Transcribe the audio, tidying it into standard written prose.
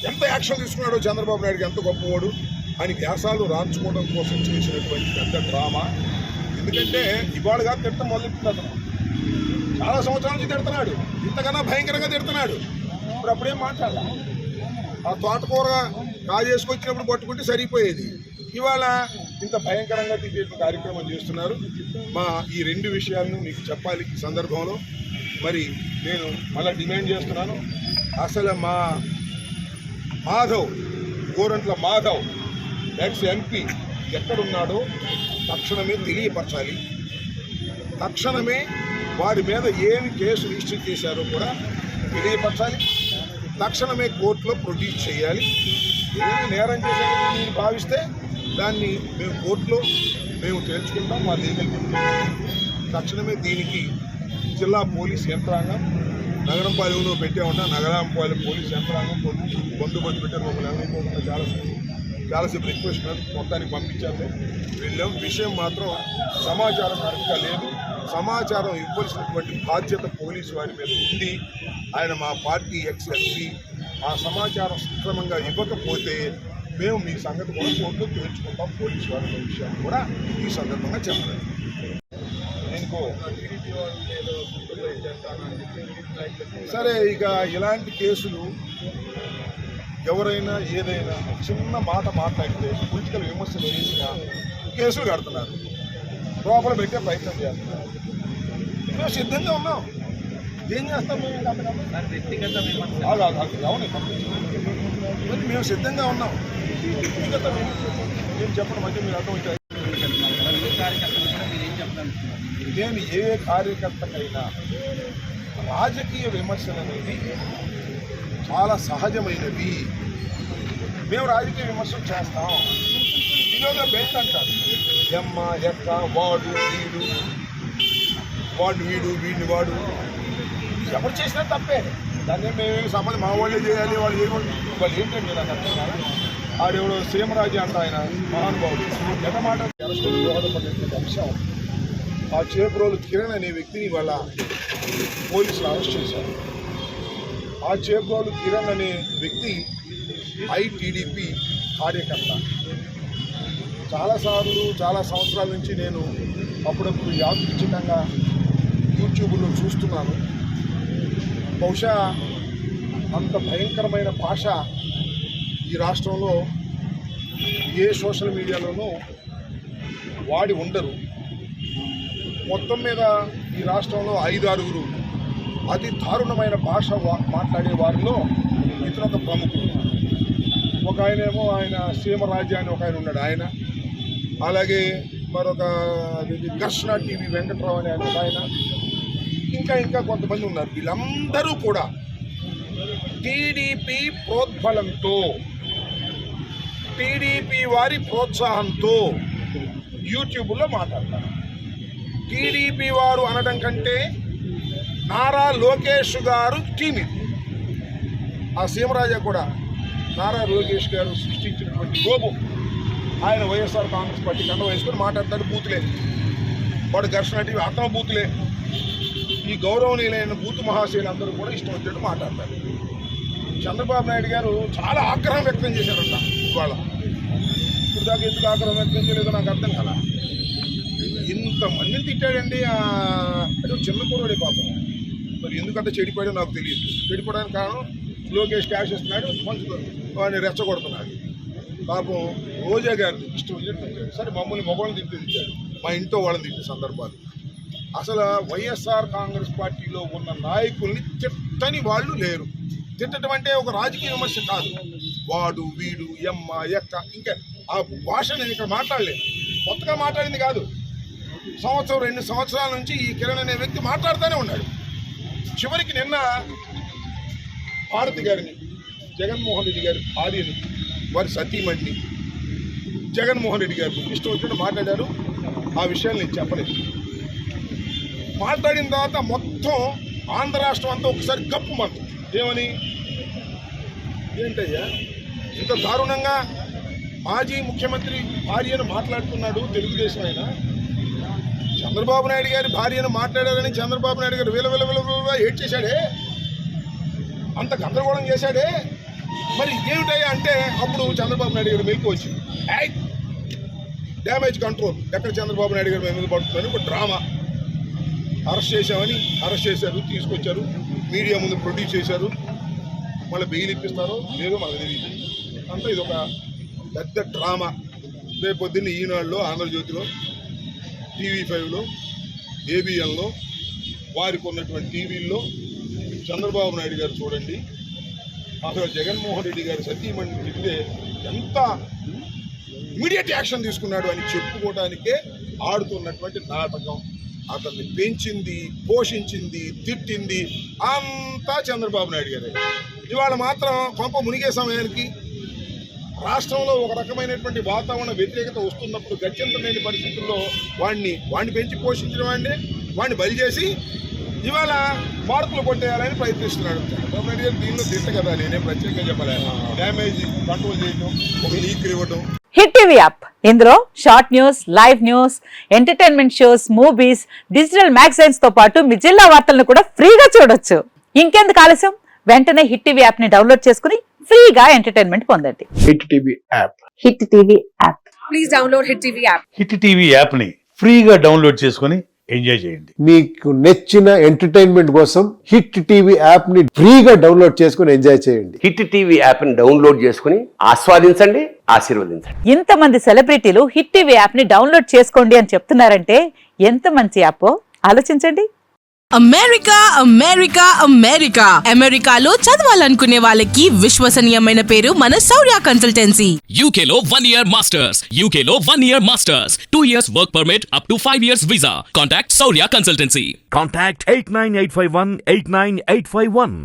ఎంత యాక్షన్ తీసుకున్నాడో చంద్రబాబు నాయుడుకి ఎంత గొప్పవాడు అని వ్యాసాలు రాంచుకోవడం కోసం చేసినటువంటి పెద్ద డ్రామా. ఎందుకంటే ఇవాళ కాదు తిట్టడం మొదలెట్టింది అతను, చాలా సంవత్సరాల నుంచి తిడుతున్నాడు, ఇంతకన్నా భయంకరంగా తిడుతున్నాడు. ఇప్పుడు అప్పుడేం మాట్లాడాల, ఆ తోటకూర కాజేసుకొచ్చినప్పుడు పట్టుకుంటే సరిపోయేది, ఇవాళ ఇంత భయంకరంగా తిట్టే కార్యక్రమం చేస్తున్నారు. ఈ రెండు విషయాలను మీకు చెప్పాలి ఈ సందర్భంలో. మరి నేను మళ్ళీ డిమాండ్ చేస్తున్నాను, అసలు మా మాధవ్, గోరంట్ల మాధవ్ ఎక్స్ ఎంపీ ఎక్కడున్నాడో తక్షణమే తెలియపరచాలి. తక్షణమే వారి మీద ఏమి కేసు రిజిస్టర్ చేశారో కూడా తెలియపరచాలి. తక్షణమే కోర్టులో ప్రొడ్యూస్ చేయాలి. ఏదైనా నేరం చేశారని మీరు భావిస్తే దాన్ని మేము కోర్టులో తేల్చుకుంటాం. మా లీగల్ తక్షణమే దీనికి జిల్లా పోలీస్ యంత్రాంగం నగరంపాలెంలో పెట్టామన్నా నగరంపాలెం పోలీస్ యంత్రాంగం బందోబస్తు పెట్టారు. మమ్మల్ని అనుకోకుండా చాలాసేపు రిక్వెస్ట్ మొత్తానికి పంపించారు. వెళ్ళాం. విషయం మాత్రం సమాచారం కరెక్ట్గా లేదు. సమాచారం ఇవ్వాల్సినటువంటి బాధ్యత పోలీసు వారి మీద ఉంది. ఆయన మా పార్టీ ఎక్స్ ఎంపీ. ఆ సమాచారం సక్రమంగా ఇవ్వకపోతే మేము మీ సంగతి కూడా కోర్టులో తేల్చుకుంటాం. పోలీసు వారి విషయాన్ని కూడా ఈ సందర్భంగా చెప్పలేదు. సరే, ఇక ఇలాంటి కేసులు ఎవరైనా ఏదైనా చిన్న మాట మాట్లాడితే పొలిటికల్ విమర్శలు చేసిన కేసులు కడుతున్నారు, లోపల పెట్టే ప్రయత్నం చేస్తున్నారు. మేము సిద్ధంగా ఉన్నాం. ఏం చేస్తాం మేము? అవును, మేము సిద్ధంగా ఉన్నాం. వ్యక్తిగత నేను చెప్పడం అంటే మీరు అర్థం వచ్చారు. నేను ఏ కార్యకర్తకైనా రాజకీయ విమర్శలు అనేది చాలా సహజమైనవి. మేము రాజకీయ విమర్శలు చేస్తాం. వినోద బెల్ట్ అంటారు, ఎమ్మ ఎక్క వాడు వీడు వీడిని వాడు ఎవరు చేసినా తప్పే. దాన్ని మేమేమి సంబంధం మా వాళ్ళే చేయాలి, వాళ్ళు ఏంటంటే నాకు అర్థం కాదు. ఆడెవడో సీమరాజు అంట, ఆయన మహానుభావుడు ఎంత మాట దోహదపడినటువంటి అంశం. ఆ చేబ్రోలు కిరణ్ అనే వ్యక్తిని వాళ్ళ పోలీసులు అరెస్ట్ చేశారు. ఆ చేబ్రోలు కిరణ్ అనే వ్యక్తి ఐటీడీపీ కార్యకర్త. చాలాసార్లు చాలా సంవత్సరాల నుంచి నేను అప్పుడప్పుడు యాదృచ్ఛికంగా యూట్యూబ్లో చూస్తున్నాను. బహుశా అంత భయంకరమైన భాష ఈ రాష్ట్రంలో ఏ సోషల్ మీడియాలోనూ వాడి ఉండరు. మొత్తం మీద ఈ రాష్ట్రంలో 5-6 అతి దారుణమైన భాష మాట్లాడే వారిలో ఇతను ఒక ప్రముఖుడు. ఒక ఆయనేమో ఆయన సీమరాజు అని ఒక ఆయన ఉన్నాడు, ఆయన. అలాగే మరొక ఘర్షణ టీవీ వెంకట్రావు అని ఆయన ఒక ఆయన. ఇంకా కొంతమంది ఉన్నారు. వీళ్ళందరూ కూడా టీడీపీ ప్రోద్బలంతో, టీడీపీ వారి ప్రోత్సాహంతో యూట్యూబ్లో మాట్లాడతారు. టీడీపీ వారు అనడం కంటే నారా లోకేష్ గారు టీం ఇది. ఆ సీమరాజా కూడా నారా లోకేష్ గారు సృష్టించినటువంటి గోబు. ఆయన వైఎస్ఆర్ కాంగ్రెస్ పార్టీ కండ వేసుకొని మాట్లాడతాడు. బూతులే. వాడు ఘర్షణ టీవీ అతను బూతులే. ఈ గౌరవనీయులైన బూతు మహాశయులు అందరూ కూడా ఇష్టం వచ్చినట్టు మాట్లాడతారు. చంద్రబాబు నాయుడు గారు చాలా ఆగ్రహం వ్యక్తం చేశారంట ఇవాళ. ఇప్పుడు దాకా ఎందుకు ఆగ్రహం వ్యక్తం చేయలేదో నాకు అర్థం కదా. ఇంతమందిని తిట్టాడండి. అంటే చిన్న కుర్రాడే పాపం. మరి ఎందుకంత చెడిపోయాడో నాకు తెలియదు. చెడిపోవడానికి కారణం లోకేష్ క్యాష్ ఇస్తున్నాడు, వాడిని రెచ్చగొడుతున్నాడు. పాపం రోజా గారిని ఇష్టం వచ్చినట్టు తిట్టాడు. సరే, మమ్మల్ని మొబైల్ తిట్టాడు, మా ఇంట్లో వాళ్ళని తిట్టే సందర్భాలు. అసలు వైఎస్ఆర్ కాంగ్రెస్ పార్టీలో ఉన్న నాయకుల్ని తిట్టని వాళ్ళు లేరు. తిట్టడం అంటే ఒక రాజకీయ విమర్శ కాదు. వాడు వీడు ఎమ్మ ఎక్క ఇంకా ఆ భాష నేను ఇక్కడ మాట్లాడలేదు. కొత్తగా మాట్లాడింది కాదు. 1-2 సంవత్సరాల నుంచి ఈ కిరణ్ అనే వ్యక్తి మాట్లాడుతూనే ఉన్నాడు. చివరికి నిన్న భారతి గారిని, జగన్మోహన్ రెడ్డి గారి భార్యని, వారి సతీమణిని జగన్మోహన్ రెడ్డి గారు ఇష్టం వచ్చినట్టు మాట్లాడారు. ఆ విషయాలు నేను చెప్పలేదు. మాట్లాడిన తర్వాత మొత్తం ఆంధ్ర రాష్ట్రం అంతా ఒకసారి గప్పు మంది ఏమని, ఏంటయ్యా ఇంత దారుణంగా మాజీ ముఖ్యమంత్రి భార్యను మాట్లాడుతున్నాడు తెలుగుదేశం అయినా. చంద్రబాబు నాయుడు గారి భార్యను మాట్లాడారని చంద్రబాబు నాయుడు గారు విల ఏడ్ చేశాడే, అంత గందరగోళం చేశాడే. మరి ఏమిటయ్యా అంటే అప్పుడు చంద్రబాబు నాయుడు గారు మెలకు వచ్చింది. డ్యామేజ్ కంట్రోల్ ఎక్కడ చంద్రబాబు నాయుడు గారు మీద పడుతుందని ఒక డ్రామా. అరెస్ట్ చేశారు, తీసుకొచ్చారు, మీడియా ముందు ప్రొడ్యూస్ చేశారు. మళ్ళీ బెయిల్ ఇప్పిస్తారో లేదో మనకు తెలియదు. అంతా ఇది ఒక పెద్ద డ్రామా. రేపు పొద్దున్న ఈనాడులో, ఆంధ్రజ్యోతిలో, TV5లో, ABNలో, వారికి ఉన్నటువంటి టీవీల్లో చంద్రబాబు నాయుడు గారు చూడండి అసలు జగన్మోహన్ రెడ్డి గారు సతీమణి చెప్తే ఎంత ఇమీడియట్ యాక్షన్ తీసుకున్నాడు అని చెప్పుకోవడానికే ఆడుతున్నటువంటి నాటకం. అతన్ని పెంచింది, పోషించింది, తిట్టింది అంతా చంద్రబాబు నాయుడు గారే. ఇవాళ మాత్రం కొంప మునిగే సమయానికి రాష్ట్రంలో ఒక రకమైనటువంటి వాతావరణ వ్యతిరేకత వస్తున్నప్పుడు గత్యంతరమైన పరిస్థితుల్లో వాడిని పెంచి పోషించిన వాడిని బలి చేసి ఇవాళ మార్కులు కొట్టేయాలని ప్రయత్నిస్తున్నాడు చంద్రబాబు నాయుడు గారు. దీనిలో తిట్ట కదా, నేనే ప్రత్యేకంగా చెప్పలేదు. డ్యామేజ్ కంట్రోల్ చేయడం, ఒక లీక్ ఇవ్వడం. హిట్ టీవీ యాప్, ఇందులో short news, live news, entertainment shows, movies, digital magazines తో పాటు మీ జిల్లా వార్తలను కూడా ఫ్రీగా చూడొచ్చు. ఇంకెందుకు ఆలస్యం, వెంటనే హిట్ టీవీ యాప్ ని డౌన్లోడ్ చేసుకుని ఫ్రీగా ఎంటర్టైన్మెంట్ పొందండి. Hit TV app. Hit TV app. Please download hit TV app. Hit TV app ని ఫ్రీగా డౌన్లోడ్ చేసుకుని ఎంజాయ్ చేయండి. మీకు నచ్చిన ఎంటర్టైన్మెంట్ కోసం హిట్ టీవీ యాప్ ని ఫ్రీగా డౌన్లోడ్ చేసుకుని ఎంజాయ్ చేయండి. హిట్ టీవీ యాప్ ని డౌన్లోడ్ చేసుకుని ఆస్వాదించండి, ఆశీర్వదించండి. ఇంతమంది సెలబ్రిటీలు హిట్ టీవీ యాప్ ని డౌన్లోడ్ చేసుకోండి అని చెప్తున్నారంటే ఎంత మంచి యాప్ ఆలోచించండి. అమెరికా అమెరికా అమెరికా అమెరికాలో చదవాలనుకునే వాళ్ళకి విశ్వసనీయమైన పేరు మన శౌర్య కన్సల్టెన్సీ. UK లో 1 year masters. UK లో 1 year masters. 2 years work permit up to 5 years visa. Contact Saurya Consultancy. Contact 89851 89851.